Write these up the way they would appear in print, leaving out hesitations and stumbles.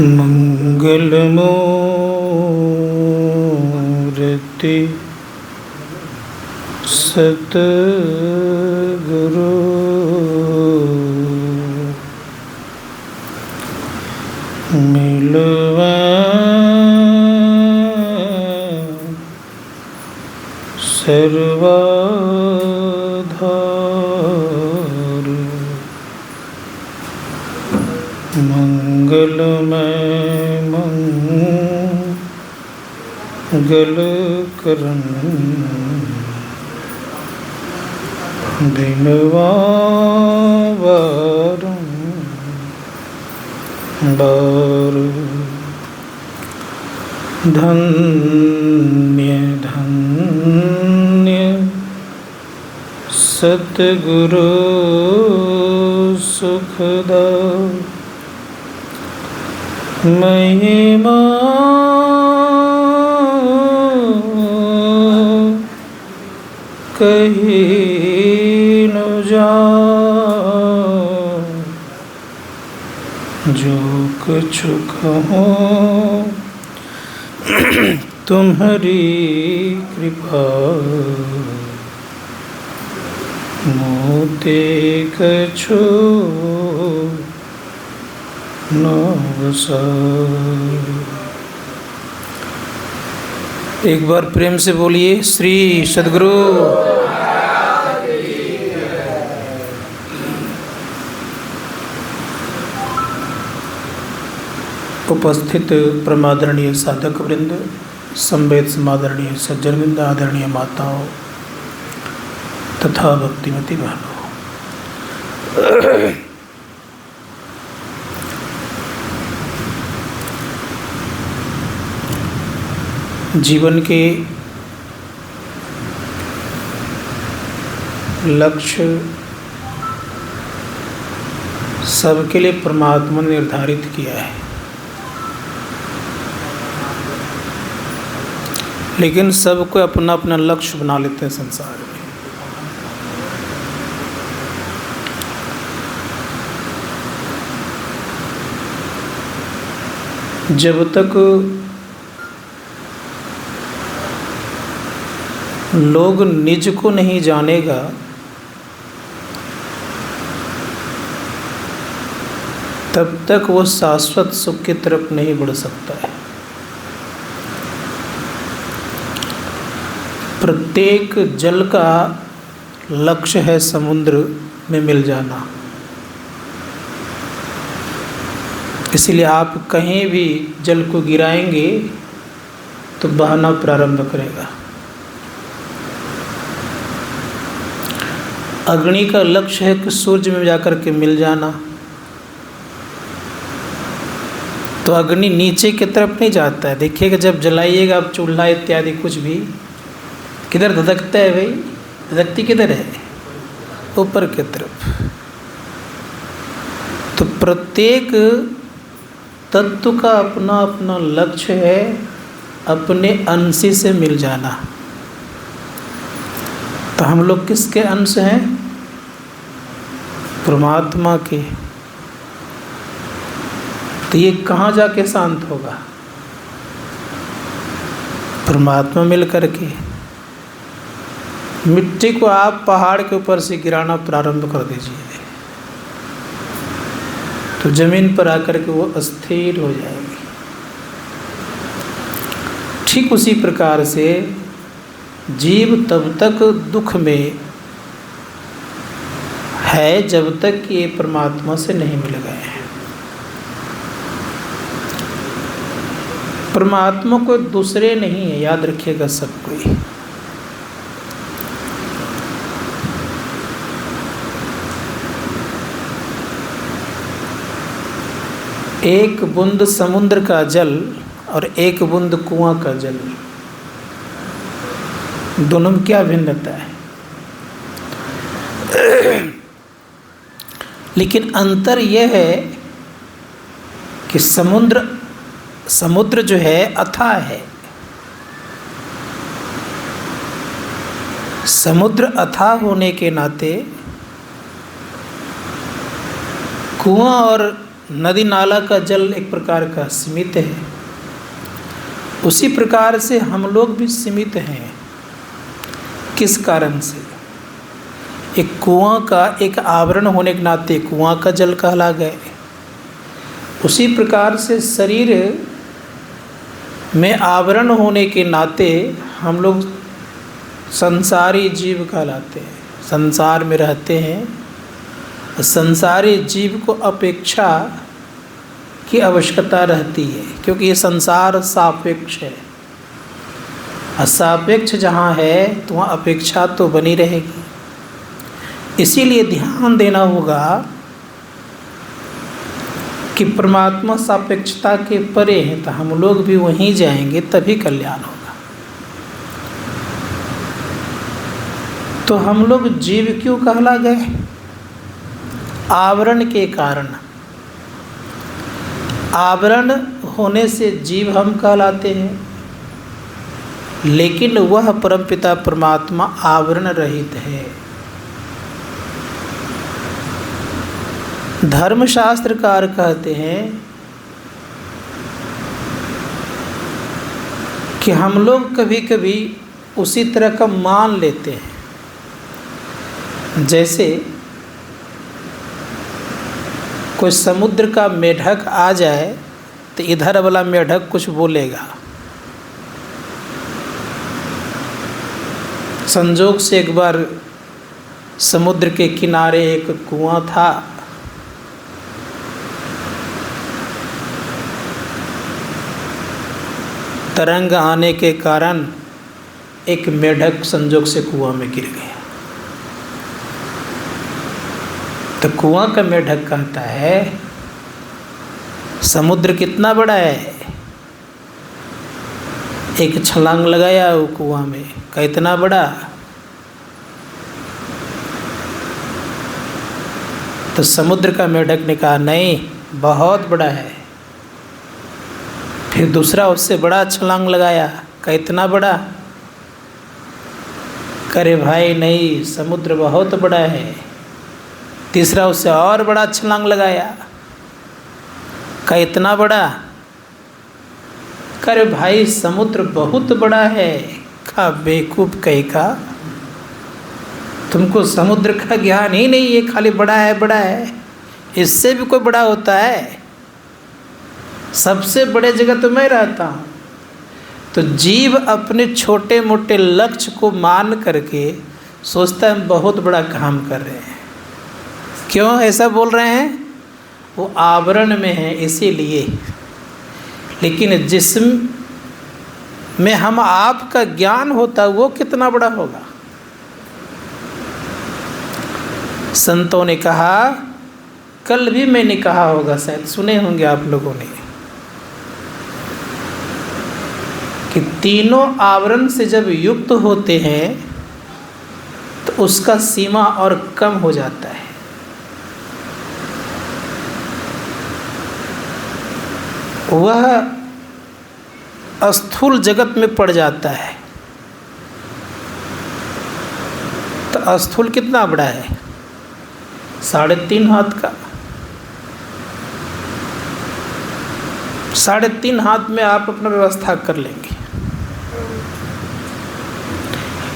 मंगलमूर्ति सतगुरु मिलवा सर्वाधार मंगलमय मंगल करण दिनवा बारंबार धन्य धन्य सतगुरु सुखदा महिमा कही न जाए जो कुछ कहूँ तुम्हारी कृपा मोते कछु एक बार प्रेम से बोलिए श्री सद्गुरु। उपस्थित परमादरणीय साधक वृंद, संवेद समादरणीय सज्जन वृंद, आदरणीय माताओं तथा भक्तिमती बहनों, जीवन के लक्ष्य सबके लिए परमात्मा ने निर्धारित किया है, लेकिन सबको अपना अपना लक्ष्य बना लेते हैं संसार में। जब तक लोग निज को नहीं जानेगा तब तक वो शाश्वत सुख की तरफ नहीं बढ़ सकता है। प्रत्येक जल का लक्ष्य है समुद्र में मिल जाना। इसलिए आप कहीं भी जल को गिराएंगे तो बहना प्रारंभ करेगा। अग्नि का लक्ष्य है कि सूर्य में जाकर के मिल जाना, तो अग्नि नीचे की तरफ नहीं जाता है। देखिएगा जब जलाइएगा आप चूल्हा इत्यादि कुछ भी, किधर धधकता है भाई? धधकती किधर है? ऊपर की तरफ। तो प्रत्येक तत्व का अपना अपना लक्ष्य है, अपने अंश से मिल जाना। तो हम लोग किसके अंश हैं? परमात्मा के। तो ये कहाँ जाके शांत होगा? परमात्मा मिल करके। मिट्टी को आप पहाड़ के ऊपर से गिराना प्रारंभ कर दीजिए तो जमीन पर आकर के वो अस्थिर हो जाएगी। ठीक उसी प्रकार से जीव तब तक दुख में है जब तक ये परमात्मा से नहीं मिल गए हैं। परमात्मा कोई दूसरे नहीं है, याद रखिएगा सब कोई। एक बूंद समुद्र का जल और एक बूंद कुआं का जल, दोनों में क्या भिन्नता है? लेकिन अंतर यह है कि समुद्र जो है अथाह है। समुद्र अथाह होने के नाते कुआं और नदी नाला का जल एक प्रकार का सीमित है, उसी प्रकार से हम लोग भी सीमित हैं। किस कारण से? एक कुआं का एक आवरण होने के नाते कुआं का जल कहला गए। उसी प्रकार से शरीर में आवरण होने के नाते हम लोग संसारी जीव कहलाते हैं, संसार में रहते हैं। संसारी जीव को अपेक्षा की आवश्यकता रहती है, क्योंकि ये संसार सापेक्ष है। असापेक्ष जहाँ है तो वहाँ अपेक्षा तो बनी रहेगी। इसीलिए ध्यान देना होगा कि परमात्मा सापेक्षता के परे हैं, तो हम लोग भी वहीं जाएंगे तभी कल्याण होगा। तो हम लोग जीव क्यों कहला गए? आवरण के कारण। आवरण होने से जीव हम कहलाते हैं, लेकिन वह परमपिता परमात्मा आवरण रहित है। धर्मशास्त्रकार कहते हैं कि हम लोग कभी कभी उसी तरह का मान लेते हैं, जैसे कोई समुद्र का मेढक आ जाए तो इधर वाला मेढक कुछ बोलेगा। संजोग से एक बार समुद्र के किनारे एक कुआं था। तरंग आने के कारण एक मेढक संजोग से कुआं में गिर गया। तो कुआं का मेढक कहता है, समुद्र कितना बड़ा है? एक छलांग लगाया वो कुआं में, का इतना बड़ा? तो समुद्र का मेढक ने कहा नहीं, बहुत बड़ा है। फिर दूसरा उससे बड़ा छलांग लगाया, का इतना बड़ा? करे भाई नहीं, समुद्र बहुत बड़ा है। तीसरा उससे और बड़ा छलांग लगाया, का इतना बड़ा? करे भाई समुद्र बहुत बड़ा है। का बेवकूफ कहीं का, तुमको समुद्र का ज्ञान ही नहीं है, खाली बड़ा है बड़ा है। इससे भी कोई बड़ा होता है? सबसे बड़े जगह तो मैं रहता हूँ। तो जीव अपने छोटे मोटे लक्ष्य को मान करके सोचता है हम बहुत बड़ा काम कर रहे हैं। क्यों ऐसा बोल रहे हैं? वो आवरण में है इसीलिए। लेकिन जिस्म में हम आप का ज्ञान होता वो कितना बड़ा होगा। संतों ने कहा, कल भी मैंने कहा होगा, शायद सुने होंगे आप लोगों ने, कि तीनों आवरण से जब युक्त होते हैं तो उसका सीमा और कम हो जाता है। वह स्थूल जगत में पड़ जाता है। तो स्थूल कितना बड़ा है? 3.5 हाथ का। 3.5 हाथ में आप अपना व्यवस्था कर लेंगे।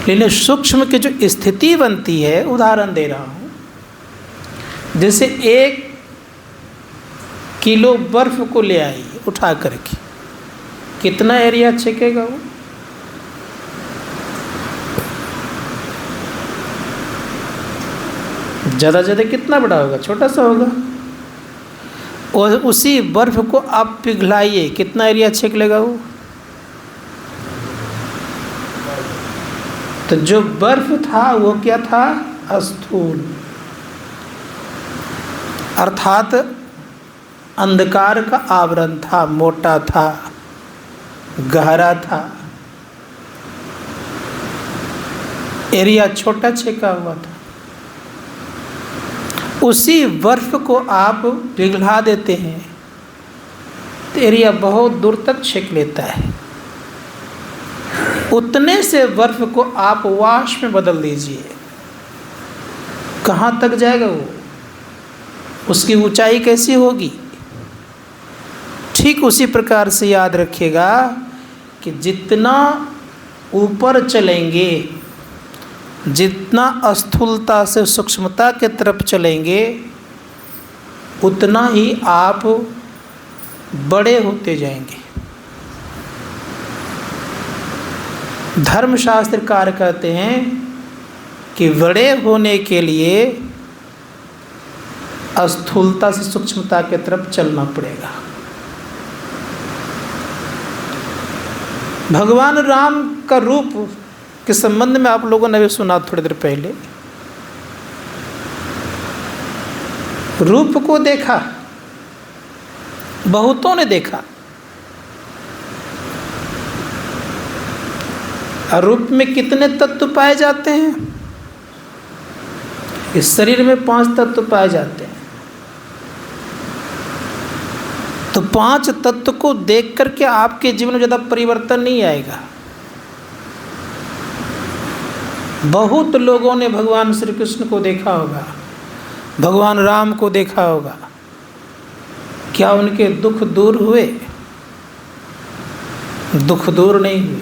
लेकिन सूक्ष्म की जो स्थिति बनती है, उदाहरण दे रहा हूँ, जैसे 1 किलो बर्फ को ले आइए उठा करके, कितना एरिया छेकेगा वो? ज़्यादा ज़्यादा कितना बड़ा होगा? छोटा सा होगा। और उसी बर्फ को आप पिघलाइए, कितना एरिया छेक लेगा वो? तो जो बर्फ था वो क्या था? स्थूल, अर्थात अंधकार का आवरण था, मोटा था, गहरा था, एरिया छोटा छेका हुआ था। उसी बर्फ को आप पिघला देते हैं तो एरिया बहुत दूर तक छेक लेता है। उतने से बर्फ को आप वाष्प में बदल दीजिए, कहाँ तक जाएगा वो? उसकी ऊंचाई कैसी होगी? ठीक उसी प्रकार से याद रखिएगा कि जितना ऊपर चलेंगे, जितना स्थूलता से सूक्ष्मता के तरफ चलेंगे, उतना ही आप बड़े होते जाएंगे। धर्मशास्त्रकार कहते हैं कि बड़े होने के लिए स्थूलता से सूक्ष्मता के तरफ चलना पड़ेगा। भगवान राम का रूप के संबंध में आप लोगों ने भी सुना थोड़ी देर पहले। रूप को देखा, बहुतों ने देखा। और रूप में कितने तत्व पाए जाते हैं? इस शरीर में 5 तत्व पाए जाते हैं। तो 5 तत्व को देख करके आपके जीवन में ज़्यादा परिवर्तन नहीं आएगा। बहुत लोगों ने भगवान श्री कृष्ण को देखा होगा, भगवान राम को देखा होगा। क्या उनके दुख दूर हुए? दुख दूर नहीं हुए।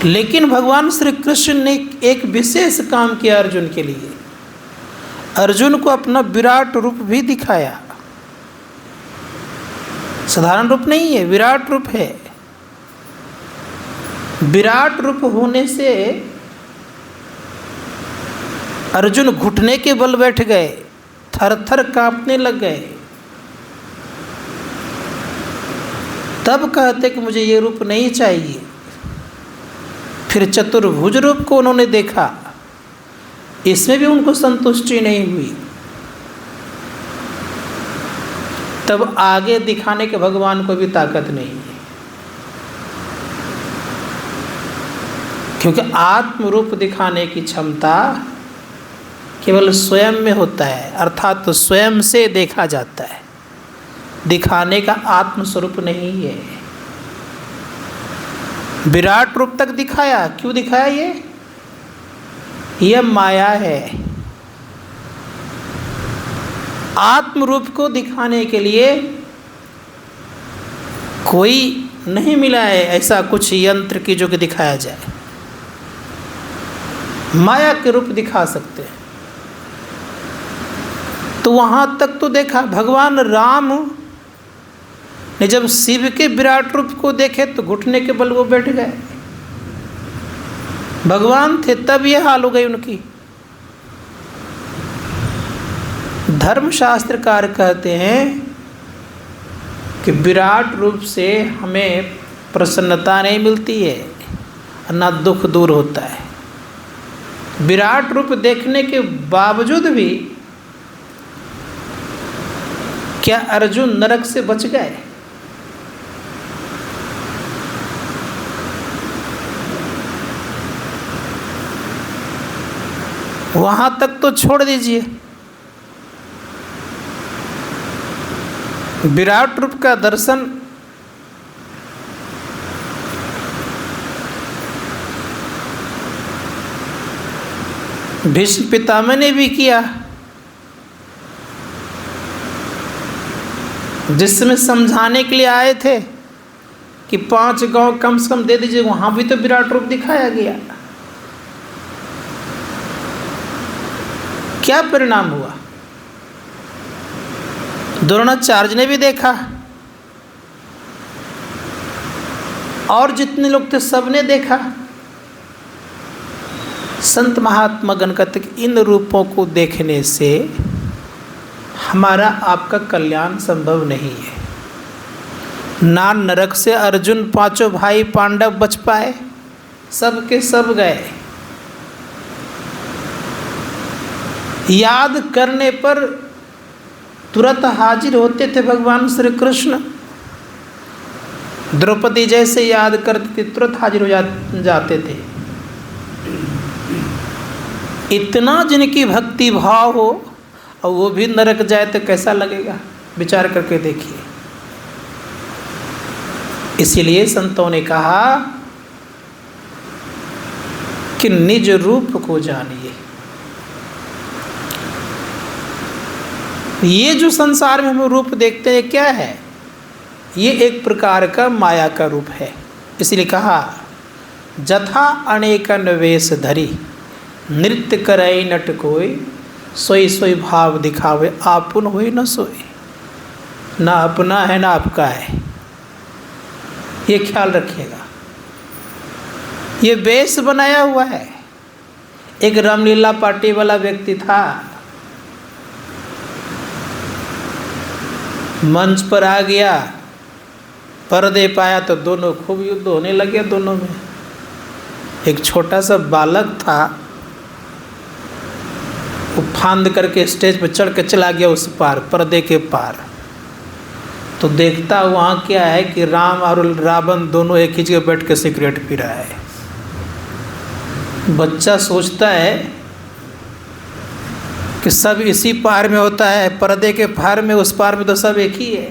लेकिन भगवान श्री कृष्ण ने एक विशेष काम किया अर्जुन के लिए। अर्जुन को अपना विराट रूप भी दिखाया। साधारण रूप नहीं है, विराट रूप है। विराट रूप होने से अर्जुन घुटने के बल बैठ गए, थर थर कांपने लग गए। तब कहते कि मुझे ये रूप नहीं चाहिए। फिर चतुर्भुज रूप को उन्होंने देखा, इसमें भी उनको संतुष्टि नहीं हुई। तब आगे दिखाने के भगवान को भी ताकत नहीं है, क्योंकि आत्म रूप दिखाने की क्षमता केवल स्वयं में होता है, अर्थात तो स्वयं से देखा जाता है। दिखाने का आत्म स्वरूप नहीं है। विराट रूप तक दिखाया, क्यों दिखाया? यह माया है। आत्म रूप को दिखाने के लिए कोई नहीं मिला है ऐसा कुछ यंत्र की जो कि दिखाया जाए। माया के रूप दिखा सकते हैं। तो वहाँ तक तो देखा। भगवान राम ने जब शिव के विराट रूप को देखे तो घुटने के बल वो बैठ गए। भगवान थे तब ये हाल हो गई उनकी। धर्मशास्त्रकार कहते हैं कि विराट रूप से हमें प्रसन्नता नहीं मिलती है, ना दुख दूर होता है। विराट रूप देखने के बावजूद भी क्या अर्जुन नरक से बच गए? वहां तक तो छोड़ दीजिए। विराट रूप का दर्शन भीष्म पितामह ने भी किया, जिसमें समझाने के लिए आए थे कि 5 गांव कम से कम दे दीजिए। वहां भी तो विराट रूप दिखाया गया। क्या परिणाम हुआ? द्रोणाचार्य ने भी देखा और जितने लोग थे सबने देखा। संत महात्मा गण कहते कि इन रूपों को देखने से हमारा आपका कल्याण संभव नहीं है। ना नरक से अर्जुन 5 भाई पांडव बच पाए, सब के सब गए। याद करने पर तुरंत हाजिर होते थे भगवान श्री कृष्ण। द्रौपदी जैसे याद करते थे तुरंत हाजिर हो जाते थे। इतना जिनकी भक्ति भाव हो और वो भी नरक जाए तो कैसा लगेगा? विचार करके देखिए। इसीलिए संतों ने कहा कि निज रूप को जानिए। ये जो संसार में हम रूप देखते हैं क्या है? ये एक प्रकार का माया का रूप है। इसलिए कहा जथा अनेकन वेश धरी, नृत्य करई नट कोई, सोई सोई भाव दिखावे, आपुन होई न सोई। ना अपना है ना आपका है, ये ख्याल रखिएगा। ये वेश बनाया हुआ है। एक रामलीला पार्टी वाला व्यक्ति था, मंच पर आ गया, पर्दे पाया तो दोनों खूब युद्ध होने लगे दोनों में। एक छोटा सा बालक था, वो फांद करके स्टेज पर चढ़ के चला गया उस पार, पर्दे के पार। तो देखता वहाँ क्या है कि राम और रावण दोनों एक ही जगह बैठ के सिगरेट पी रहा है। बच्चा सोचता है कि सब इसी पार में होता है, पर्दे के पार में, उस पार में तो सब एक ही है।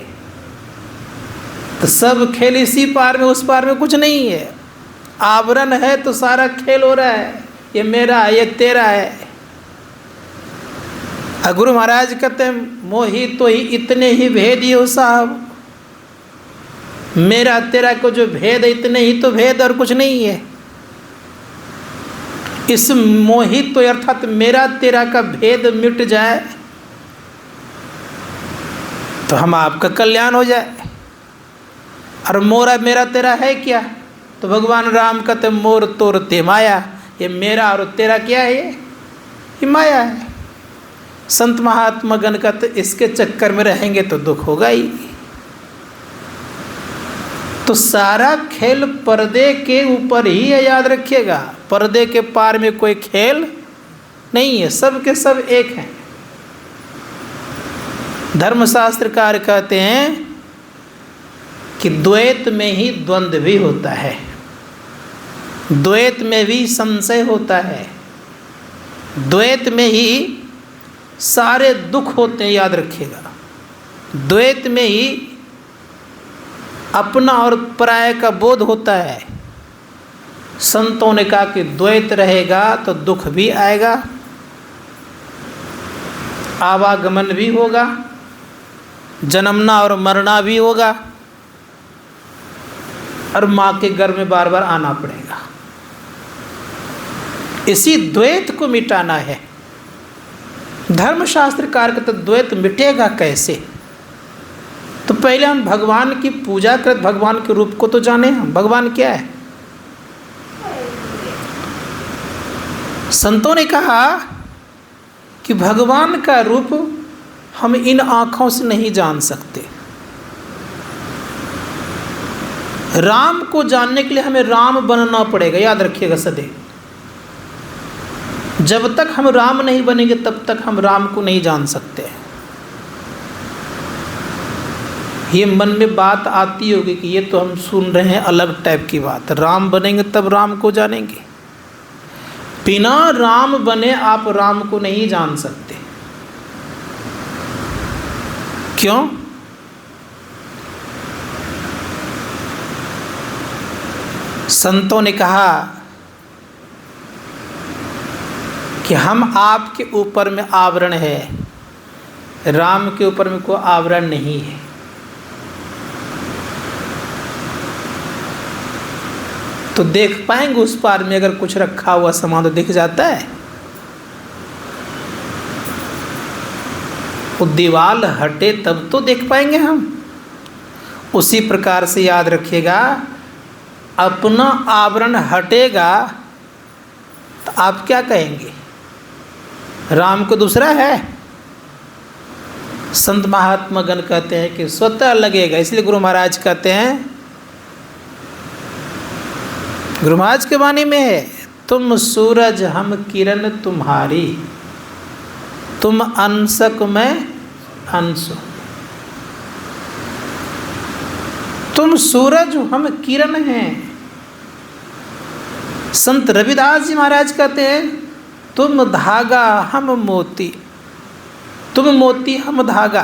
तो सब खेल इसी पार में, उस पार में कुछ नहीं है। आवरण है तो सारा खेल हो रहा है, ये मेरा है, ये तेरा है। गुरु महाराज कहते हैं मोही तो ही इतने ही भेद ही हो साहब, मेरा तेरा को जो भेद है इतने ही तो भेद और कुछ नहीं है। इस मोहित तो अर्थात मेरा तेरा का भेद मिट जाए तो हम आपका कल्याण हो जाए। और मोरा मेरा तेरा है क्या? तो भगवान राम कहते मोर तोर ते माया, ये मेरा और तेरा क्या है? ये माया है। संत महात्मा गण कहते इसके चक्कर में रहेंगे तो दुख होगा ही। तो सारा खेल पर्दे के ऊपर ही है, याद रखिएगा। पर्दे के पार में कोई खेल नहीं है, सब के सब एक हैं। धर्मशास्त्रकार कहते हैं कि द्वैत में ही द्वंद्व भी होता है, द्वैत में भी संशय होता है, द्वैत में ही सारे दुख होते हैं, याद रखिएगा। द्वैत में ही अपना और पराय का बोध होता है। संतों ने कहा कि द्वैत रहेगा तो दुख भी आएगा, आवागमन भी होगा, जन्मना और मरना भी होगा, और माँ के गर्भ में बार बार आना पड़ेगा। इसी द्वैत को मिटाना है। धर्मशास्त्रकार का तो द्वैत मिटेगा कैसे? तो पहले हम भगवान की पूजा कर, भगवान के रूप को तो जाने हम, भगवान क्या है। संतों ने कहा कि भगवान का रूप हम इन आँखों से नहीं जान सकते। राम को जानने के लिए हमें राम बनना पड़ेगा, याद रखिएगा सदैव। जब तक हम राम नहीं बनेंगे तब तक हम राम को नहीं जान सकते। ये मन में बात आती होगी कि ये तो हम सुन रहे हैं अलग टाइप की बात। राम बनेंगे तब राम को जानेंगे। बिना राम बने आप राम को नहीं जान सकते। क्यों? संतों ने कहा कि हम आपके ऊपर में आवरण है, राम के ऊपर में कोई आवरण नहीं है। तो देख पाएंगे उस पार में अगर कुछ रखा हुआ सामान तो दिख जाता है। वो दीवार हटे तब तो देख पाएंगे हम। उसी प्रकार से याद रखिएगा, अपना आवरण हटेगा तो आप क्या कहेंगे? राम को दूसरा है। संत महात्मा गण कहते हैं कि स्वतः लगेगा। इसलिए गुरु महाराज कहते हैं, गुरु महाराज के वाणी में है, तुम सूरज हम किरण तुम्हारी, तुम अंशक में अंश। तुम सूरज हम किरण हैं। संत रविदास जी महाराज कहते हैं, तुम धागा हम मोती, तुम मोती हम धागा।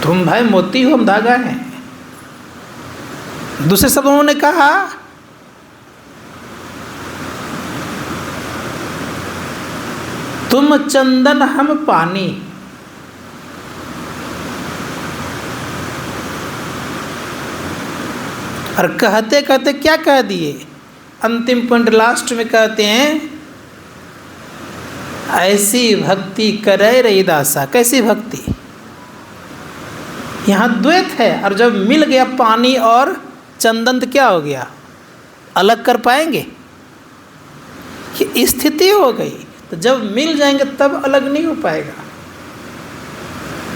तुम भाई मोती हो, हम धागा हैं। दूसरे शब्दों उन्होंने कहा तुम चंदन हम पानी। और कहते कहते क्या कह दिए, अंतिम पॉइंट लास्ट में कहते हैं, ऐसी भक्ति करे रही दासा। कैसी भक्ति? यहाँ द्वैत है, और जब मिल गया पानी और चंदन तो क्या हो गया, अलग कर पाएंगे? ये स्थिति हो गई। तो जब मिल जाएंगे तब अलग नहीं हो पाएगा।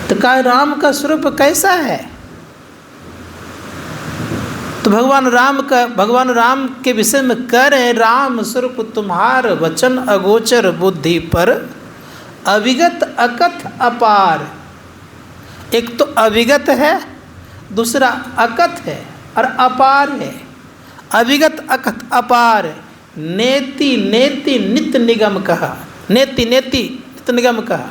तो कहा राम का स्वरूप कैसा है? तो भगवान राम के विषय में कह रहे हैं, राम स्वरूप तुम्हार वचन अगोचर बुद्धि पर, अविगत अकथ अपार। एक तो अविगत है, दूसरा अकथ है और अपार है। अविगत अकथ अपार, नेति नेति नित्य निगम कहा। नेति नेति नित्य निगम कहा।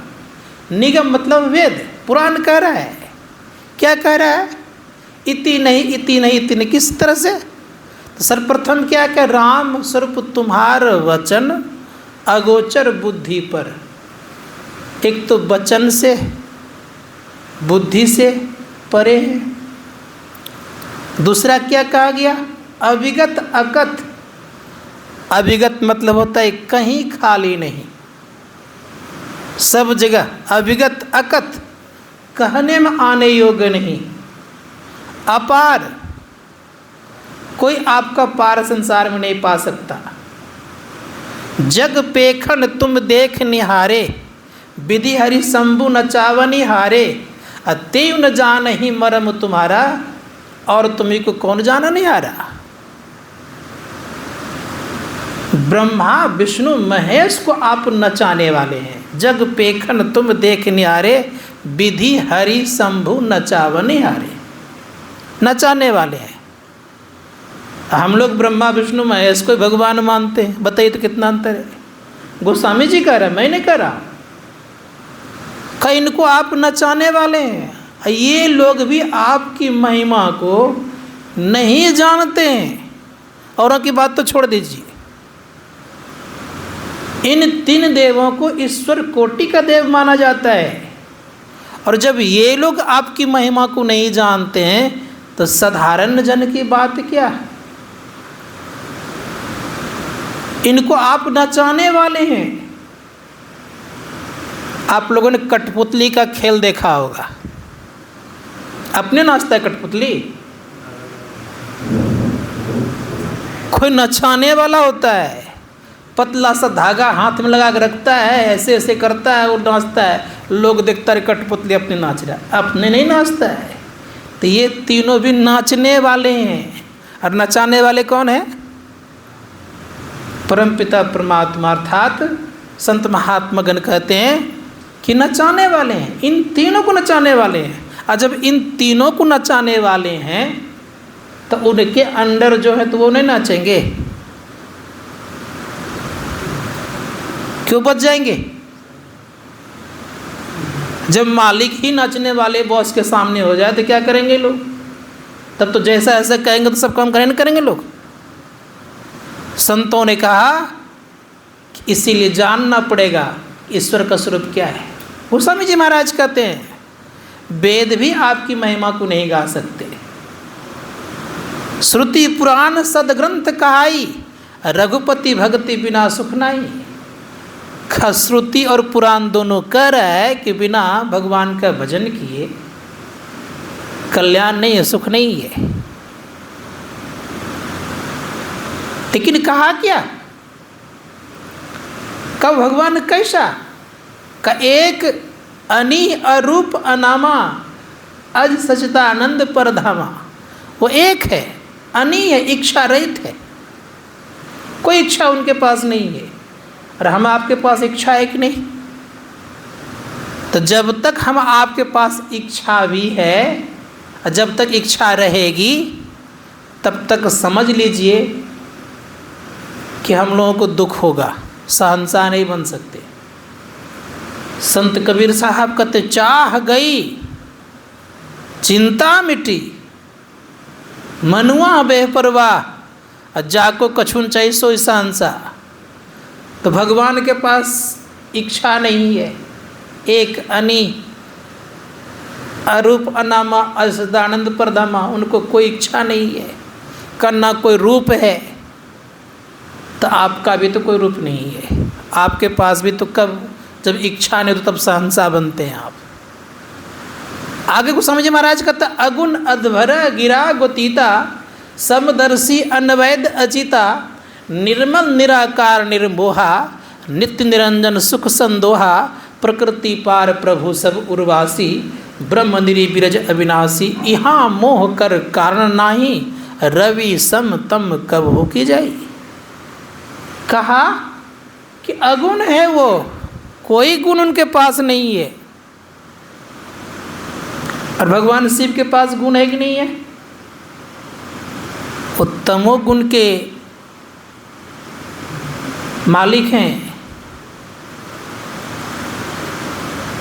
निगम मतलब वेद, पुराण कह रहा है। क्या कह रहा है? इति नहीं इति नहीं इति नहीं। किस तरह से? तो सर्वप्रथम क्या कह, राम स्वरूप तुम्हार वचन अगोचर बुद्धि पर। एक तो वचन से, बुद्धि से परे है। दूसरा क्या कहा गया? अविगत अकथ। अविगत मतलब होता है कहीं खाली नहीं, सब जगह। अविगत अकथ, कहने में आने योग्य नहीं। अपार, कोई आपका पार संसार में नहीं पा सकता। जग पेखन तुम देख निहारे, विधि हरि शंभु नचावनी हारे। अतएव न जान ही मरम तुम्हारा, और तुम्ही को कौन जाना नहीं आ रहा। ब्रह्मा विष्णु महेश को आप नचाने वाले हैं। जग पेखन तुम देख निहारे, विधि हरि शंभु नचावनी हारे। नचाने वाले हैं। हम लोग ब्रह्मा विष्णु महेश को भगवान मानते हैं। बताइए तो कितना अंतर है। गोस्वामी जी कह रहे हैं, मैं नहीं कह रहा। कहीं इनको आप नचाने वाले हैं। ये लोग भी आपकी महिमा को नहीं जानते हैं। औरों की बात तो छोड़ दीजिए। इन तीन देवों को ईश्वर कोटि का देव माना जाता है। और जब ये लोग आपकी महिमा को नहीं जानते हैं तो साधारण जन की बात क्या है? इनको आप नचाने वाले हैं। आप लोगों ने कठपुतली का खेल देखा होगा। अपने नाचता है कठपुतली? कोई नचाने वाला होता है, पतला सा धागा हाथ में लगा के रखता है, ऐसे ऐसे करता है और नाचता है। लोग देखता है कठपुतली अपने नाच रहा है, अपने नहीं नाचता है। तो ये तीनों भी नाचने वाले हैं। और नचाने वाले कौन है? परमपिता परमात्मा, अर्थात संत महात्मागण कहते हैं कि नचाने वाले हैं। इन तीनों को नचाने वाले हैं। और जब इन तीनों को नचाने वाले हैं तो उनके अंडर जो है तो वो नहीं नाचेंगे? क्यों बच जाएंगे? जब मालिक ही नाचने वाले बॉस के सामने हो जाए तो क्या करेंगे लोग? तब तो जैसा ऐसा कहेंगे तो सब काम करेंगे लोग। संतों ने कहा कि इसीलिए जानना पड़ेगा ईश्वर का स्वरूप क्या है। गोस्वामी जी महाराज कहते हैं, वेद भी आपकी महिमा को नहीं गा सकते। श्रुति पुराण सदग्रंथ कहाई, रघुपति भक्ति बिना सुख नहीं। श्रुति और पुराण दोनों कह रहा है कि बिना भगवान का भजन किए कल्याण नहीं है, सुख नहीं है। लेकिन कहा क्या? कब भगवान कैसा? का एक अनी अरूप अनामा, अज सचिदानंद परधामा। वो एक है, अनी है, इच्छा रहित है। कोई इच्छा उनके पास नहीं है। और हम आपके पास इच्छा है कि नहीं? तो जब तक हम आपके पास इच्छा भी है, जब तक इच्छा रहेगी तब तक समझ लीजिए कि हम लोगों को दुख होगा। शहंशाह नहीं बन सकते। संत कबीर साहब कहते, चाह गई चिंता मिटी, मनुआ बेपरवाह, जाको कछुन चाहिए सो शहंशाह। तो भगवान के पास इच्छा नहीं है। एक अनि अरूप अनामा असदानंद परधामा, उनको कोई इच्छा नहीं है, करना कोई रूप है। तो आपका भी तो कोई रूप नहीं है, आपके पास भी तो कब, जब इच्छा नहीं तो तब सहंसा बनते हैं आप। आगे को समझे महाराज, कहता अगुण अध्वर गिरा गोतीता, समदर्शी अनवैध अचिता, निर्मल निराकार निर्मोहा, नित्य निरंजन सुख संदोहा, प्रकृति पार प्रभु सब उर्वासी, ब्रह्म निरी बिरज अविनाशी, यहाँ मोह कर कारण नाही, रवि सम तम कब हो की जाई। कहा कि अगुण है वो, कोई गुण उनके पास नहीं है। और भगवान शिव के पास गुण है कि नहीं है? वो तमोगुण के मालिक हैं,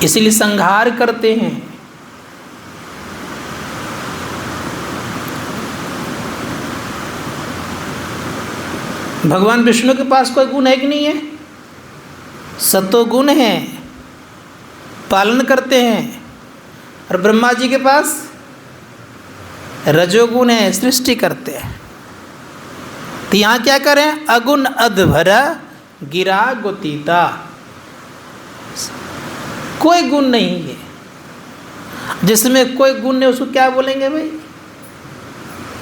इसीलिए संहार करते हैं। भगवान विष्णु के पास कोई गुण है कि नहीं है? सतोगुण है, पालन करते हैं। और ब्रह्मा जी के पास रजोगुण है, सृष्टि करते हैं। तो यहाँ क्या करें? अगुण अधभरा गिरा गोतीता, कोई गुण नहीं है। जिसमें कोई गुण नहीं उसको क्या बोलेंगे भाई?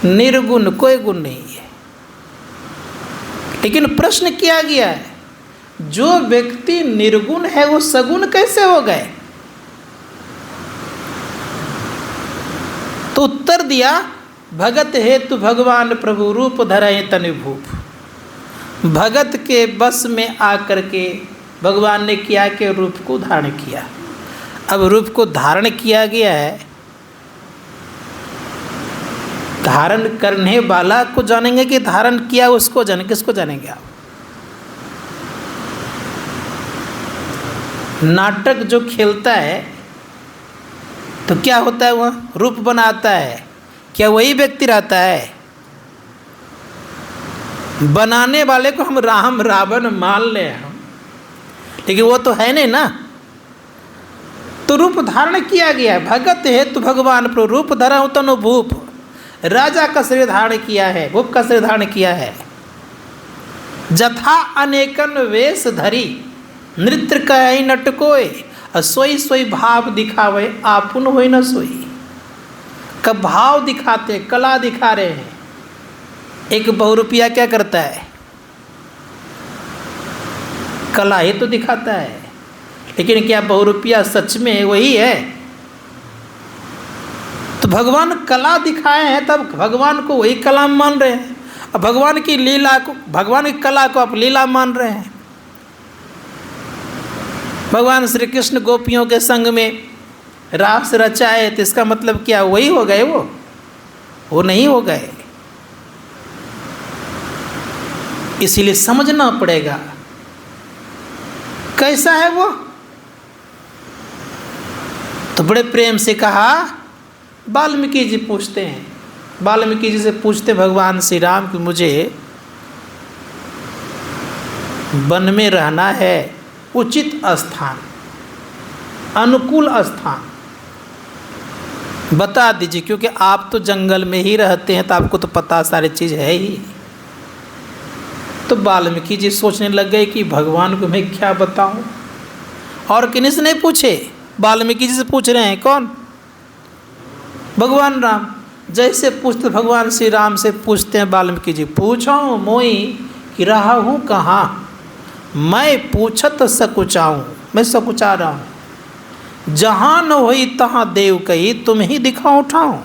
निर्गुण, कोई गुण नहीं है। लेकिन प्रश्न किया गया है, जो व्यक्ति निर्गुण है वो सगुण कैसे हो गए? तो उत्तर दिया, भगत हेतु भगवान प्रभु रूप धरे तनु भूप। भगत के बस में आकर के भगवान ने किया कि रूप को धारण किया। अब रूप को धारण किया गया है, धारण करने वाला को जानेंगे कि धारण किया उसको जाने, किसको जानेंगे आप? नाटक जो खेलता है तो क्या होता है? वह रूप बनाता है, क्या वही व्यक्ति रहता है? बनाने वाले को हम राम रावण मान ले हम, लेकिन वो तो है नहीं ना। तो रूप धारण किया गया है। भगत हेतु भगवान प्रभु रूप धरा तनु भूप, राजा का शरीर धारण किया है, भूप का शरीर धारण किया है। जथा अनेकन वेश धरी, नृत्य कहि नटकोय, सोई सोई भाव दिखावे, आपुन होई न सोई। कब भाव दिखाते, कला दिखा रहे हैं। एक बहुरूपिया क्या करता है? कला ही तो दिखाता है, लेकिन क्या बहुरूपिया सच में वही है? तो भगवान कला दिखाए हैं, तब भगवान को वही कला मान रहे हैं। अब भगवान की लीला को, भगवान की कला को आप लीला मान रहे हैं। भगवान श्री कृष्ण गोपियों के संग में रास रचाए, तो इसका मतलब क्या वही हो गए? वो नहीं हो गए। इसीलिए समझना पड़ेगा कैसा है वो। तो बड़े प्रेम से कहा, वाल्मीकि जी पूछते हैं, वाल्मीकि जी से पूछते भगवान श्री राम कि मुझे वन में रहना है, उचित स्थान, अनुकूल स्थान बता दीजिए, क्योंकि आप तो जंगल में ही रहते हैं तो आपको तो पता सारी चीज़ है ही। तो वाल्मीकि जी सोचने लग गए कि भगवान को मैं क्या बताऊं। और किन्हीं से नहीं पूछे, वाल्मीकि जी से पूछ रहे हैं। कौन? भगवान राम। जैसे पूछते भगवान श्री राम से पूछते हैं वाल्मीकि जी, पूछो मोई कि रहा हूँ कहाँ, मैं पूछत सकुचाऊँ, मैं सकुचा रहा हूँ। जहाँ न होई तहाँ देव कही, तुम ही दिखाओ उठाऊँ।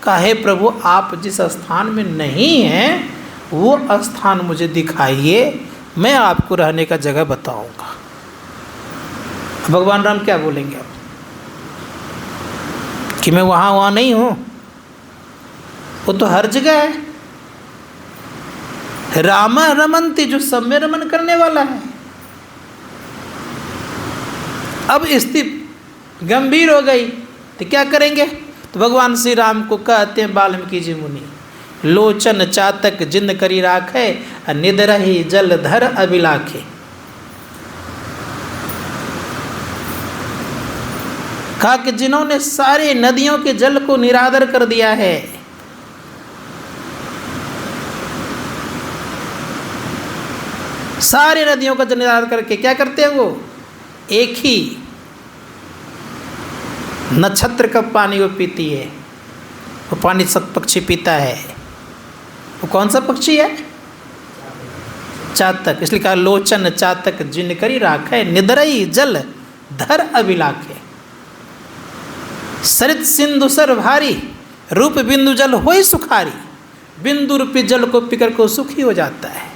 कहे प्रभु आप जिस स्थान में नहीं हैं वो स्थान मुझे दिखाइए, मैं आपको रहने का जगह बताऊंगा। भगवान राम क्या बोलेंगे अब कि मैं वहाँ नहीं हूँ? वो तो हर जगह है। राम रमन्ति, जो सब में रमन करने वाला है। अब स्थिति गंभीर हो गई तो क्या करेंगे? तो भगवान श्री राम को कहते हैं वाल्मीकि जी मुनि, लोचन चातक जिंद करी राखे, निदरहि जल धर अभिलाखे। कहा कि जिन्होंने सारे नदियों के जल को निरादर कर दिया है, सारे नदियों का जल निरादर करके क्या करते हैं वो, एक ही नक्षत्र का पानी वो पीती है। वो पानी सब पक्षी पीता है। वो कौन सा पक्षी है? चातक। इसलिए कहा लोचन चातक जिन करी राखे, निदरई जल धर अभिलाखे। सरित सिंधु सर भारी, रूप बिंदु जल होई सुखारी। बिंदु रूपी जल को पीकर को सुखी हो जाता है।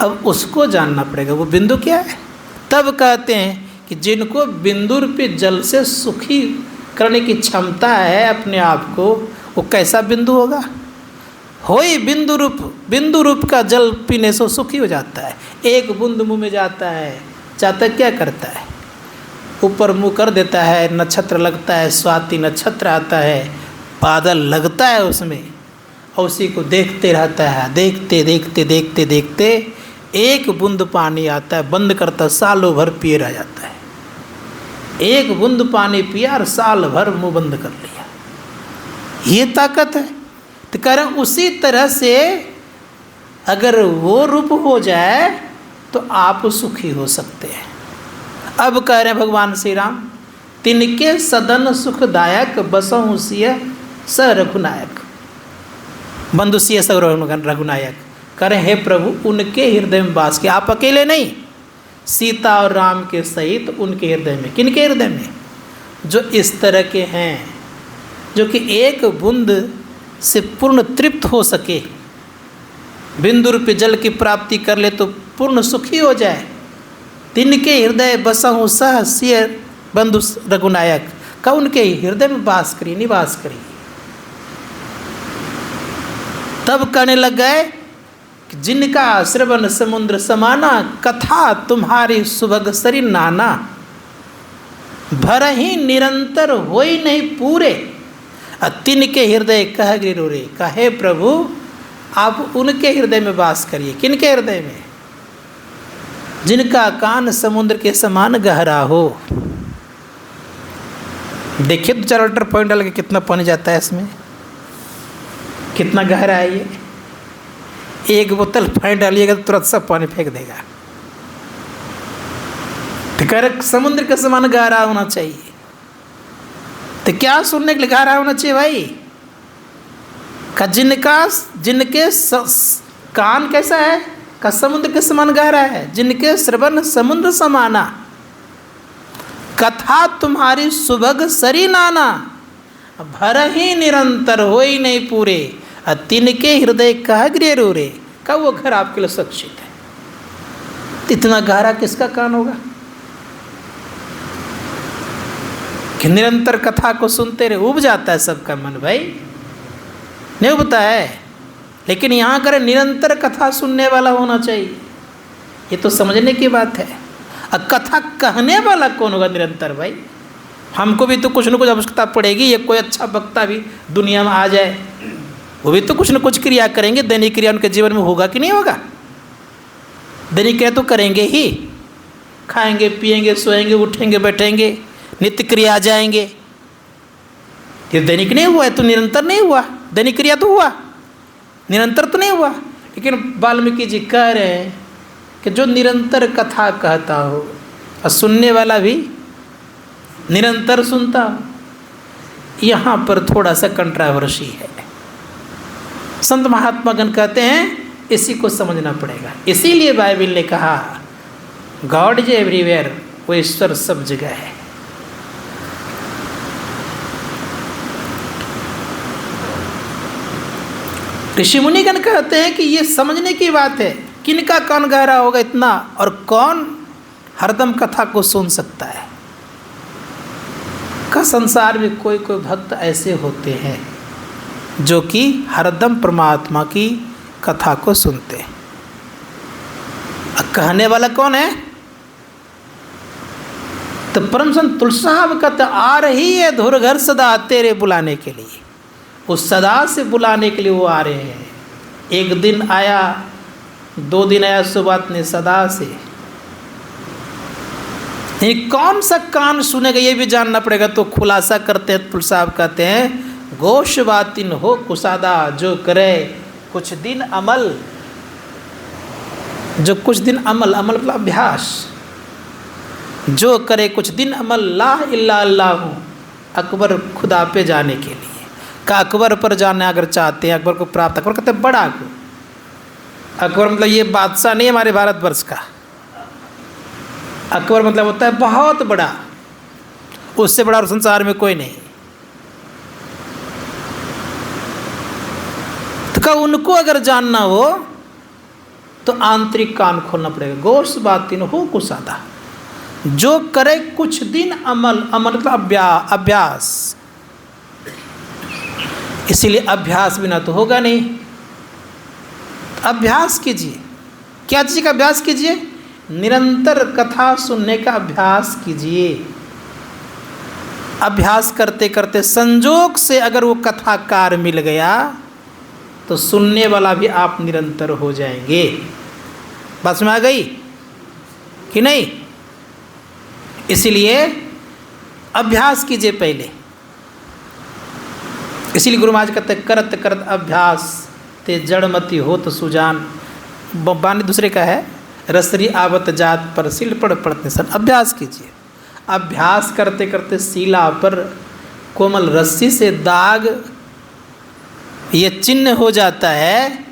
अब उसको जानना पड़ेगा वो बिंदु क्या है। तब कहते हैं कि जिनको बिंदु रूपी जल से सुखी करने की क्षमता है अपने आप को, वो कैसा बिंदु होगा? होई बिंदु रूप का जल पीने से सुखी हो जाता है। एक बूंद मुंह में जाता है, चातक क्या करता है? ऊपर मुंह कर देता है, नक्षत्र लगता है, स्वाति नक्षत्र आता है, बादल लगता है उसमें, और उसी को देखते रहता है। देखते देखते देखते देखते एक बूंद पानी आता है, बंद करता, सालों भर पिए रह जाता है। एक बूंद पानी पिया और साल भर मुंह बंद कर लिया। ये ताकत है। तो कह रहे हैं उसी तरह से अगर वो रूप हो जाए तो आप सुखी हो सकते हैं। अब कह रहे हैं भगवान श्री राम, तिनके सदन सुखदायक बसहु सिय स रघुनायक। बंधु सिय स रघुनायक। कह रहे हे प्रभु उनके हृदय में वास किया। आप अकेले नहीं, सीता और राम के सहित उनके हृदय में। किनके हृदय में? जो इस तरह के हैं, जो कि एक बूंद से पूर्ण तृप्त हो सके, बिंदु रूपी जल की प्राप्ति कर ले तो पूर्ण सुखी हो जाए। तिनके हृदय बसहु सह सिय बंधु रघुनायक का उनके हृदय में वास करी, निवास करी। तब कहने लग गए जिनका श्रवण समुद्र समाना, कथा तुम्हारी सुभग सरी नाना। भर ही निरंतर होई नहीं पूरे, तिनके हृदय कह गिरो रे। कहे प्रभु आप उनके हृदय में वास करिए। किनके हृदय में? जिनका कान समुद्र के समान गहरा हो। देखिए 2-4 लीटर पानी डाल के कितना पानी जाता है इसमें, कितना गहरा है ये। एक बोतल पानी डालिएगा तो तुरंत सब पानी फेंक देगा। तो कह रहे समुद्र के समान गहरा होना चाहिए। तो क्या सुनने के लिए गहरा होना चाहिए भाई? का जिनके कान कैसा है? का समुद्र के समान गहरा है। जिनके श्रवण समुद्र समाना, कथा तुम्हारी सुभग सरी नाना। भर ही निरंतर हो ही नहीं पूरे, तिनके हृदय कह गिरे रो रे। का वो घर आपके लिए सुरक्षित है। इतना गहरा किसका कान होगा कि निरंतर कथा को सुनते रहे? उब जाता है सबका मन भाई, नहीं उबता है। लेकिन यहाँ करें निरंतर कथा सुनने वाला होना चाहिए। ये तो समझने की बात है। अब कथा कहने वाला कौन होगा निरंतर भाई? हमको भी तो कुछ न कुछ आवश्यकता पड़ेगी। ये कोई अच्छा वक्ता भी दुनिया में आ जाए, वो भी तो कुछ न कुछ क्रिया करेंगे। दैनिक क्रिया उनके जीवन में होगा कि नहीं होगा? दैनिक क्रिया तो करेंगे ही। खाएंगे, पिएंगे, सोएंगे, उठेंगे, बैठेंगे, नित्य क्रिया आ जाएंगे। ये दैनिक नहीं हुआ है तो निरंतर नहीं हुआ। दैनिक क्रिया तो हुआ, निरंतर तो नहीं हुआ। लेकिन वाल्मीकि जी कह रहे हैं कि जो निरंतर कथा कहता हो और सुनने वाला भी निरंतर सुनता हो, यहाँ पर थोड़ा सा कंट्रावर्सी है। संत महात्मागण कहते हैं इसी को समझना पड़ेगा। इसीलिए बाइबल ने कहा गॉड इज एवरीवेयर, वो ईश्वर सब जगह है। ऋषि मुनिगण कहते हैं कि ये समझने की बात है किनका कान गहरा होगा इतना, और कौन हरदम कथा को सुन सकता है। का संसार में कोई कोई भक्त ऐसे होते हैं जो कि हरदम परमात्मा की कथा को सुनते हैं। कहने वाला कौन है? तो परम संत तुलसी साहब कहते आ रही है धुर घर सदा तेरे बुलाने के लिए। उस सदा से बुलाने के लिए वो आ रहे हैं। एक दिन आया, 2 दिन आया, सो बात नहीं, सदा से ये कौन सा कान सुनेगा ये भी जानना पड़ेगा। तो खुलासा करते हैं तुल साहब, कहते हैं गोश बातिन हो कुसादा, जो करे कुछ दिन अमल, जो कुछ दिन अमल, अमल मतलब अभ्यास, जो करे कुछ दिन अमल ला इल्ला अल्लाह, अकबर खुदा पे जाने के लिए का, अकबर पर जाना अगर चाहते हैं, अकबर को प्राप्त, अकबर कहते हैं बड़ा को, अकबर मतलब ये बादशाह नहीं हमारे भारतवर्ष का, अकबर मतलब होता है बहुत बड़ा, उससे बड़ा और संसार में कोई नहीं। तो क्या उनको अगर जानना हो तो आंतरिक कान खोलना पड़ेगा। गोश बातिन हो कुसादा, जो करे कुछ दिन अमल, अमल मतलब अभ्यास, इसीलिए अभ्यास बिना तो होगा नहीं। अभ्यास कीजिए, क्या चीज़ का अभ्यास कीजिए? निरंतर कथा सुनने का अभ्यास कीजिए। अभ्यास करते करते संजोग से अगर वो कथाकार मिल गया तो सुनने वाला भी आप निरंतर हो जाएंगे। बात समझ आ गई कि नहीं? इसीलिए अभ्यास कीजिए पहले। इसीलिए गुरु महाराज कहते करत करत अभ्यास ते जड़मती हो तो सुजान। बानी दूसरे का है, रसरी आवत जात पर सिल पड़ पड़ते सन। अभ्यास कीजिए। अभ्यास करते करते शिला पर कोमल रस्सी से दाग ये चिन्ह हो जाता है।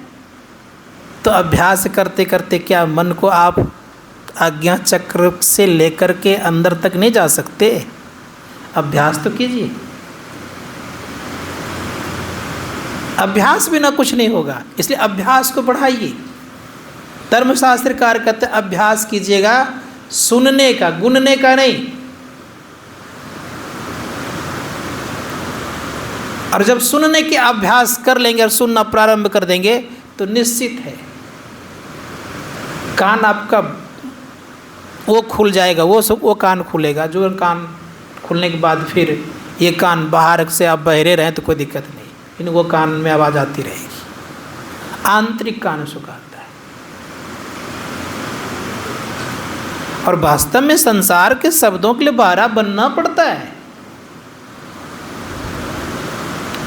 तो अभ्यास करते करते क्या मन को आप आज्ञा चक्र से लेकर के अंदर तक नहीं जा सकते? अभ्यास तो कीजिए। अभ्यास बिना कुछ नहीं होगा, इसलिए अभ्यास को बढ़ाइए। धर्मशास्त्रकार कहते अभ्यास कीजिएगा सुनने का, गुनने का नहीं। और जब सुनने के अभ्यास कर लेंगे और सुनना प्रारंभ कर देंगे तो निश्चित है कान आपका वो खुल जाएगा, वो कान खुलेगा। जो कान खुलने के बाद फिर ये कान बाहर से आप बहरे रहें तो कोई दिक्कत नहीं, इन वो कान में आवाज़ आती रहेगी। आंतरिक कान सुखाता है। और वास्तव में संसार के शब्दों के लिए बारह बनना पड़ता है।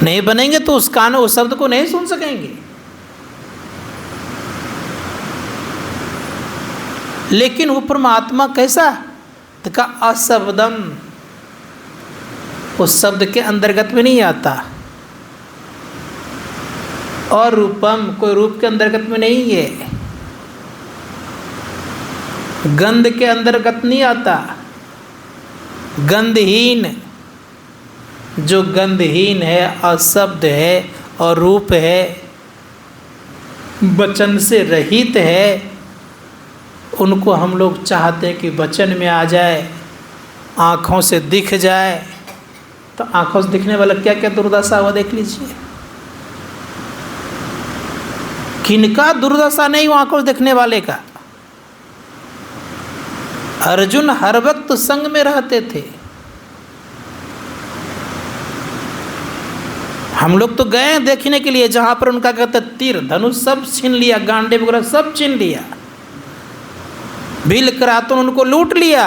नहीं बनेंगे तो उस कान उस शब्द को नहीं सुन सकेंगे। लेकिन वो परमात्मा कैसा? तो का अशब्दम, उस शब्द के अंतर्गत में नहीं आता। और रूपम, कोई रूप के अंतर्गत में नहीं है। गंध के अंतर्गत नहीं आता। गंधहीन, जो गंधहीन है, अशब्द है और रूप है, वचन से रहित है, उनको हम लोग चाहते हैं कि वचन में आ जाए, आँखों से दिख जाए। तो आँखों से दिखने वाला क्या क्या दुर्दशा हुआ देख लीजिए। किनका दुर्दशा नहीं हुआ आँखों से दिखने वाले का? अर्जुन हर वक्त संग में रहते थे। हम लोग तो गए देखने के लिए जहाँ पर उनका कहते तीर धनुष सब छीन लिया, गांडीव वगैरह सब छीन लिया, भील करातुन उनको लूट लिया।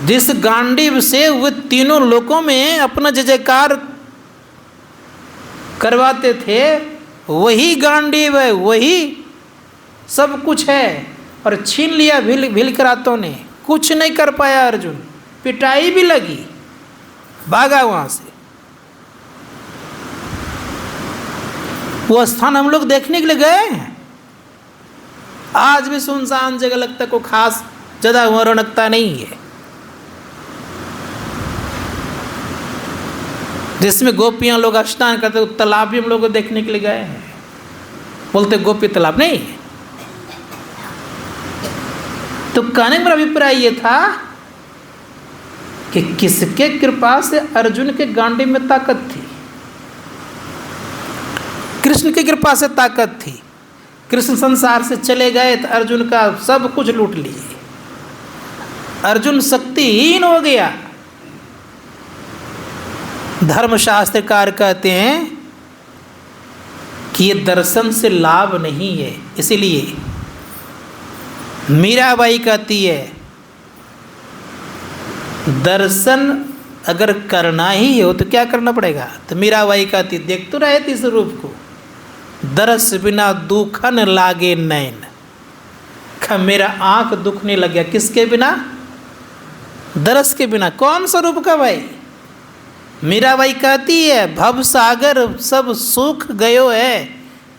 जिस गांडीव से वे तीनों लोकों में अपना जय जयकार करवाते थे, वही गांडीव है, वही सब कुछ है। और छीन लिया भील करातों ने, कुछ नहीं कर पाया अर्जुन। पिटाई भी लगी, भागा वहाँ से। वो स्थान हम लोग देखने के लिए गए हैं। आज भी सुनसान जगह लगता, को खास ज़्यादा हुआ रौनकता नहीं है। जिसमें गोपियां लोग स्नान करते, तालाब भी हम लोग देखने के लिए गए हैं। बोलते गोपी तालाब नहीं। तो कहने का अभिप्राय ये था कि किसके कृपा से अर्जुन के गांडी में ताकत थी? कृष्ण की कृपा से ताकत थी। कृष्ण संसार से चले गए तो अर्जुन का सब कुछ लूट लिए। अर्जुन शक्तिहीन हो गया। धर्मशास्त्रकार कहते हैं कि ये दर्शन से लाभ नहीं है। इसीलिए मीराबाई कहती है दर्शन अगर करना ही हो तो क्या करना पड़ेगा? तो मीराबाई कहती देख तो रहे थे इस रूप को, दरस बिना दुखन लागे नैन। मेरा आंख दुखने लग गया, किसके बिना? दरस के बिना। कौन सा रूप का भाई? मीराबाई कहती है भव सागर सब सुख गयो है,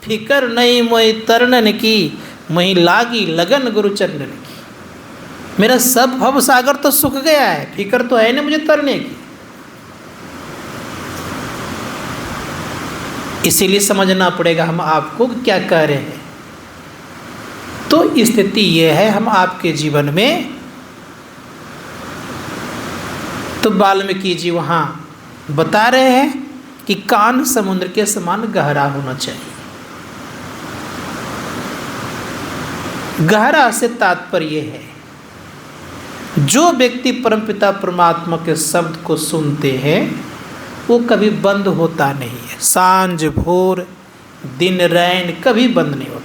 फिकर नहीं मोहि तरनन की, मोहि लागी लगन गुरु चरणन की। मेरा सब भव सागर तो सुख गया है, फिकर तो है ना मुझे तरने की। इसीलिए समझना पड़ेगा हम आपको क्या कह रहे हैं। तो स्थिति यह है हम आपके जीवन में, तो वाल्मीकि जी वहाँ बता रहे हैं कि कान समुद्र के समान गहरा होना चाहिए। गहरा से तात्पर्य है जो व्यक्ति परमपिता परमात्मा के शब्द को सुनते हैं वो कभी बंद होता नहीं है। सांझ भोर दिन रैन कभी बंद नहीं होता।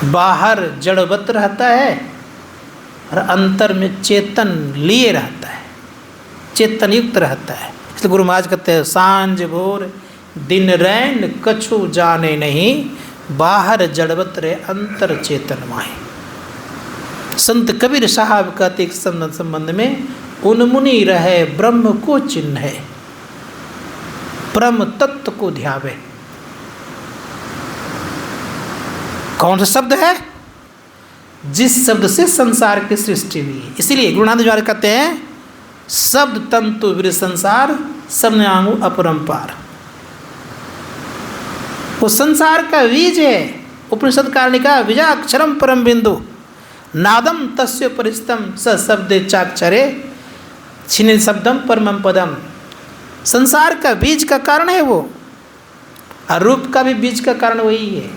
बाहर जड़वत रहता है और अंतर में चेतन लिए रहता है, चेतन युक्त रहता है। इसलिए गुरु महाराज कहते हैं सांझ भोर दिन रैन कछु जाने नहीं, बाहर जड़वत रहे अंतर चेतन माहे। संत कबीर साहब कहते एक संबंध में उन्मुनि रहे ब्रह्म को चिन्ह है, परम तत्व को ध्यावे। कौन सा शब्द है? जिस शब्द से संसार की सृष्टि हुई है। इसीलिए गुरुनाथ जी कहते हैं शब्द तंतु वीर संसार समन्यांगु अपरंपार। वो संसार का बीज है। उपनिषद कारणिका बीजाक्षरम परम बिंदु नादम तस्य परिस्तम स शब्दे चाक्षरे छिन्न शब्दम परमम पदम। संसार का बीज का कारण है वो, और रूप का भी बीज का कारण वही है।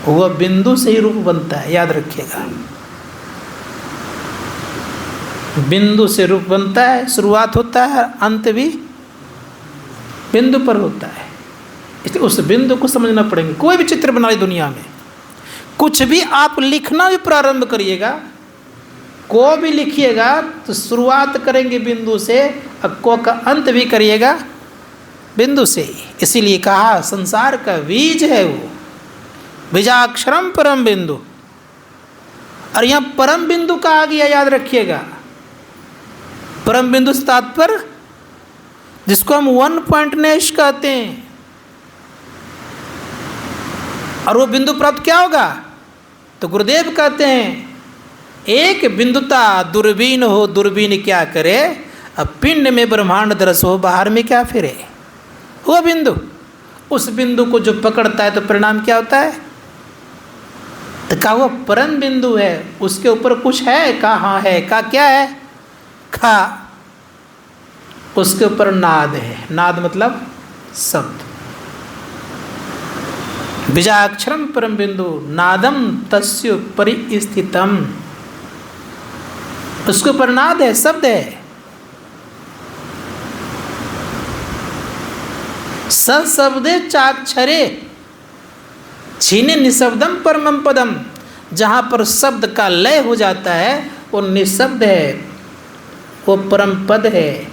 वह बिंदु से ही रूप बनता है, याद रखिएगा। बिंदु से रूप बनता है, शुरुआत होता है, अंत भी बिंदु पर होता है। इसलिए उस बिंदु को समझना पड़ेगा। कोई भी चित्र बना ली दुनिया में, कुछ भी आप लिखना भी प्रारंभ करिएगा, को भी लिखिएगा तो शुरुआत करेंगे बिंदु से, और को का अंत भी करिएगा बिंदु से ही। इसीलिए कहा संसार का बीज है वो, बीजाक्षरम परम बिंदु। और यहाँ परम बिंदु कहा गया, याद रखिएगा। परम बिंदु से तात्पर्य जिसको हम वन पॉइंटनेस कहते हैं। और वो बिंदु प्राप्त क्या होगा? तो गुरुदेव कहते हैं एक बिंदुता दूरबीन हो, दूरबीन क्या करे, अब पिंड में ब्रह्मांड दरस हो, बाहर में क्या फिरे। वो बिंदु, उस बिंदु को जो पकड़ता है तो परिणाम क्या होता है? तो कहा वो परम बिंदु है, उसके ऊपर कुछ है, कहाँ है, का क्या है, खा, उसके ऊपर नाद है। नाद मतलब शब्द। बीजाक्षरम परम बिंदु नादम तस्य परिस्थितम, उसके ऊपर नाद है, शब्द है। सशब्दे चाक्षरे छीने निशब्दम परमम पदम। जहाँ पर शब्द का लय हो जाता है वो निशब्द है, वो परम पद है।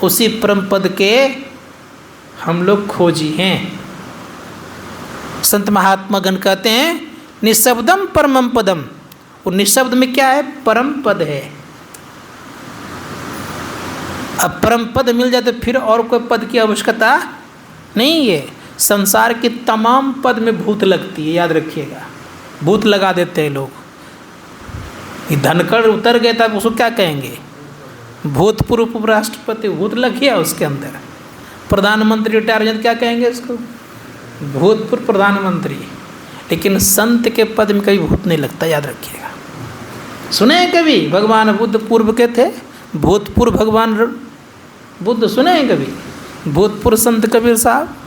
उसी परम पद के हम लोग खोजी हैं। संत महात्मा गण कहते हैं निशब्दम परमम पदम। वो निशब्द में क्या है? परम पद है। अब परम पद मिल जाए तो फिर और कोई पद की आवश्यकता नहीं है। संसार के तमाम पद में भूत लगती है, याद रखिएगा। भूत लगा देते हैं लोग। धनखड़ उतर गए तब उसको क्या कहेंगे? भूतपूर्व उपराष्ट्रपति, भूत लग गया उसके अंदर। प्रधानमंत्री रिटायर हो जाए क्या कहेंगे उसको? भूतपूर्व प्रधानमंत्री। लेकिन संत के पद में कभी भूत नहीं लगता, याद रखिएगा। सुने हैं कभी भगवान बुद्ध पूर्व के थे? भूतपूर्व भगवान बुद्ध सुने हैं कभी? भूतपूर्व संत कबीर साहब?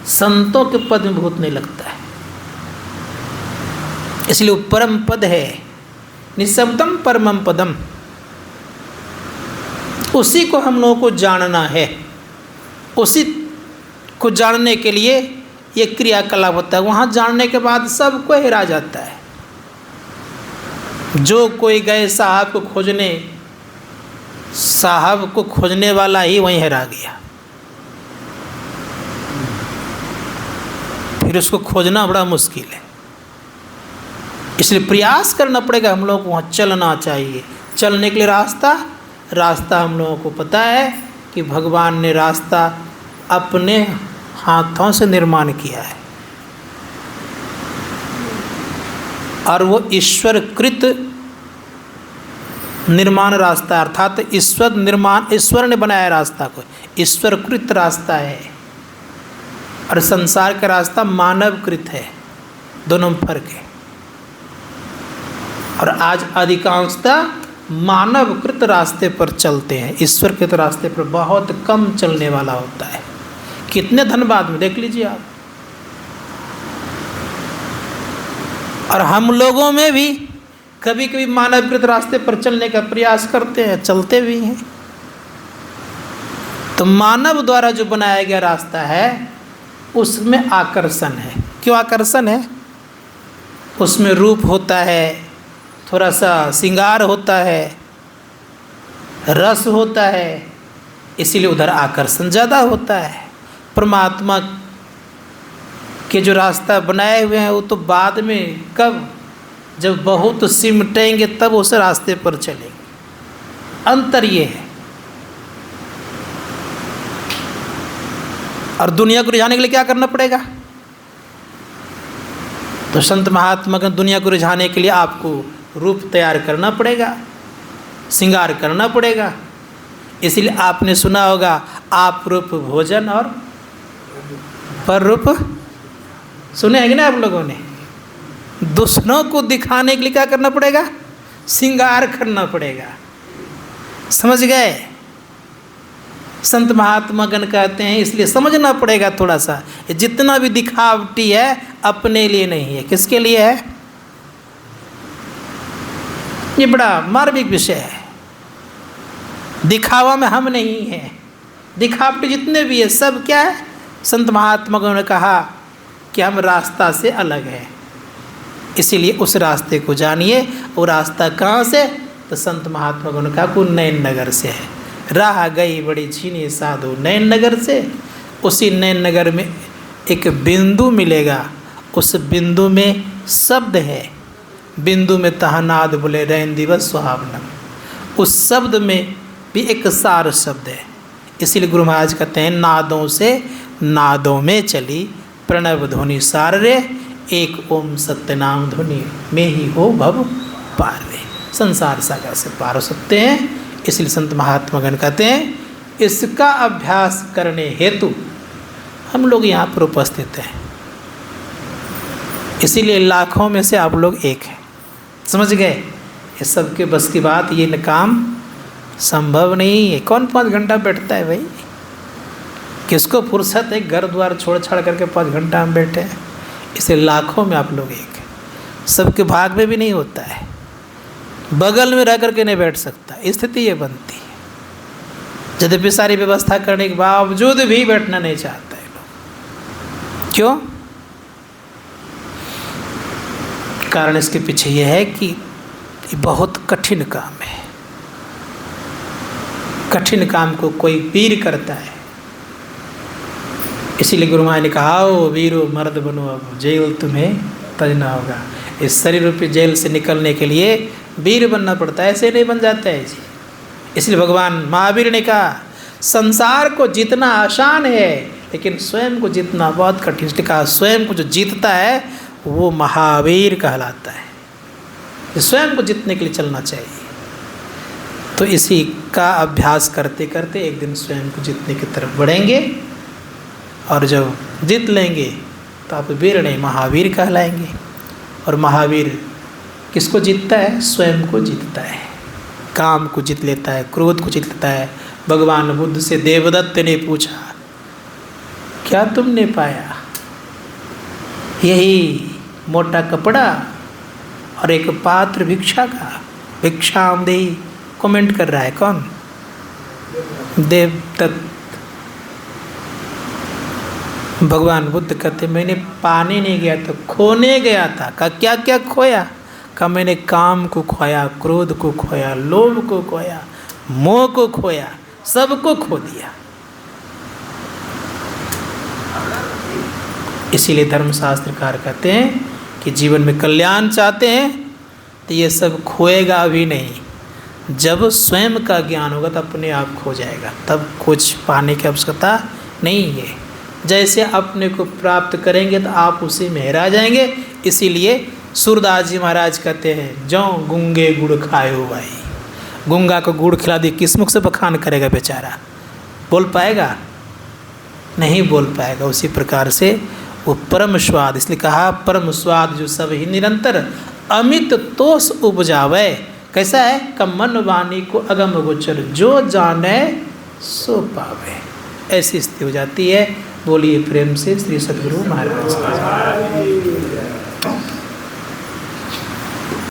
संतों के पद में भूत नहीं लगता है। इसलिए वो परम पद है। निशब्दम परमम पदम, उसी को हम लोगों को जानना है। उसी को जानने के लिए ये क्रियाकलाप होता है। वहाँ जानने के बाद सब को हेरा जाता है। जो कोई गए साहब को खोजने वाला ही वहीं हेरा गया। फिर उसको खोजना बड़ा मुश्किल है, इसलिए प्रयास करना पड़ेगा। हम लोग को वहाँ चलना चाहिए। चलने के लिए रास्ता हम लोगों को पता है कि भगवान ने रास्ता अपने हाथों से निर्माण किया है, और वो ईश्वरकृत निर्माण रास्ता, अर्थात ईश्वर ने बनाया रास्ता को, ईश्वरकृत रास्ता है। और संसार का रास्ता मानवकृत है, दोनों में फर्क है। और आज अधिकांशतः मानवकृत रास्ते पर चलते हैं, ईश्वरकृत रास्ते पर बहुत कम चलने वाला होता है। कितने धनबाद में देख लीजिए आप। और हम लोगों में भी कभी कभी मानवकृत रास्ते पर चलने का प्रयास करते हैं, चलते भी हैं। तो मानव द्वारा जो बनाया गया रास्ता है उसमें आकर्षण है। क्यों आकर्षण है? उसमें रूप होता है, थोड़ा सा श्रृंगार होता है, रस होता है, इसीलिए उधर आकर्षण ज़्यादा होता है। परमात्मा के जो रास्ता बनाए हुए हैं वो तो बाद में, कब जब बहुत सिमटेंगे तब उस रास्ते पर चलेंगे। अंतर ये है। और दुनिया को रिझाने के लिए क्या करना पड़ेगा? तो संत महात्मा का दुनिया को रिझाने के लिए आपको रूप तैयार करना पड़ेगा, श्रृंगार करना पड़ेगा। इसलिए आपने सुना होगा आप रूप भोजन और पर रूप, सुने हैं कि ना आप लोगों ने? दूसरों को दिखाने के लिए क्या करना पड़ेगा? श्रृंगार करना पड़ेगा। समझ गए? संत महात्मा गण कहते हैं इसलिए समझना पड़ेगा थोड़ा सा, जितना भी दिखावटी है अपने लिए नहीं है। किसके लिए है? ये बड़ा मार्मिक विषय है। दिखावा में हम नहीं हैं। दिखावटी जितने भी है सब क्या है? संत महात्मा गण ने कहा कि हम रास्ता से अलग हैं, इसीलिए उस रास्ते को जानिए। वो रास्ता कहाँ से? तो संत महात्मा गण ने कहा को नैन नगर से है। राह गई बड़ी छीनी साधु नैन नगर से। उसी नैन नगर में एक बिंदु मिलेगा, उस बिंदु में शब्द है। बिंदु में तहनाद बोले रैन दिवस सुहावनम। उस शब्द में भी एक सार शब्द है। इसीलिए गुरु महाराज कहते हैं नादों से नादों में चली प्रणव ध्वनि सार रे, एक ओम सत्यनाम ध्वनि में ही हो भव पार रे। संसार सागर से पार हो सकते हैं। इसलिए संत महात्मा गण कहते हैं इसका अभ्यास करने हेतु हम लोग यहाँ पर उपस्थित हैं। इसीलिए लाखों में से आप लोग एक हैं। समझ गए? ये सबके बस की बात, ये काम संभव नहीं है। कौन 5 घंटा बैठता है भाई? किसको फुर्सत है घर द्वार छोड़ छाड़ करके 5 घंटा हम बैठे हैं? इसे लाखों में आप लोग एक हैं। सबके भाग में भी नहीं होता है, बगल में रह करके नहीं बैठ सकता, स्थिति ये बनती है। यद्यपि सारी व्यवस्था करने के बावजूद भी बैठना नहीं चाहता है लोग। क्यों? कारण इसके पीछे ये है कि ये बहुत कठिन काम है। कठिन काम को कोई वीर करता है। इसीलिए गुरु महाराज ने कहा आओ वीरो मर्द बनो, अब जेल तुम्हें तजना होगा। इस शरीर रूपी जेल से निकलने के लिए वीर बनना पड़ता है, ऐसे नहीं बन जाता है जी। इसलिए भगवान महावीर ने कहा संसार को जीतना आसान है लेकिन स्वयं को जीतना बहुत कठिन। इसलिए कहा स्वयं को जो जीतता है वो महावीर कहलाता है। स्वयं को जीतने के लिए चलना चाहिए। तो इसी का अभ्यास करते करते एक दिन स्वयं को जीतने की तरफ बढ़ेंगे, और जब जीत लेंगे तो आप वीर नहीं महावीर कहलाएंगे। और महावीर किसको जीतता है? स्वयं को जीतता है। काम को जीत लेता है, क्रोध को जीत लेता है। भगवान बुद्ध से देवदत्त ने पूछा क्या तुमने पाया? यही मोटा कपड़ा और एक पात्र भिक्षा का। भिक्षाम देहि कमेंट कर रहा है कौन? देवदत्त। भगवान बुद्ध कहते मैंने पाने नहीं गया था, खोने गया था। का क्या क्या खोया? का मैंने काम को खोया, क्रोध को खोया, लोभ को खोया, मोह को खोया, सबको खो दिया। इसीलिए धर्मशास्त्रकार कहते हैं कि जीवन में कल्याण चाहते हैं तो ये सब खोएगा अभी नहीं। जब स्वयं का ज्ञान होगा तो अपने आप खो जाएगा, तब कुछ पाने की आवश्यकता नहीं है। जैसे अपने को प्राप्त करेंगे तो आप उसी में हेरा जाएंगे। इसीलिए सूरदास जी महाराज कहते हैं, जो गुंगे गुड़ खाए हो भाई, गुंगा को गुड़ खिला दी, किस मुख से बखान करेगा बेचारा, बोल पाएगा? नहीं बोल पाएगा। उसी प्रकार से वो परम स्वाद, इसलिए कहा परम स्वाद जो सब ही निरंतर अमित तोष उपजावे। कैसा है? कमन वाणी को अगम गोचर, जो जाने सो पावे। ऐसी स्थिति हो जाती है। बोलिए प्रेम से श्री सद्गुरु महाराज।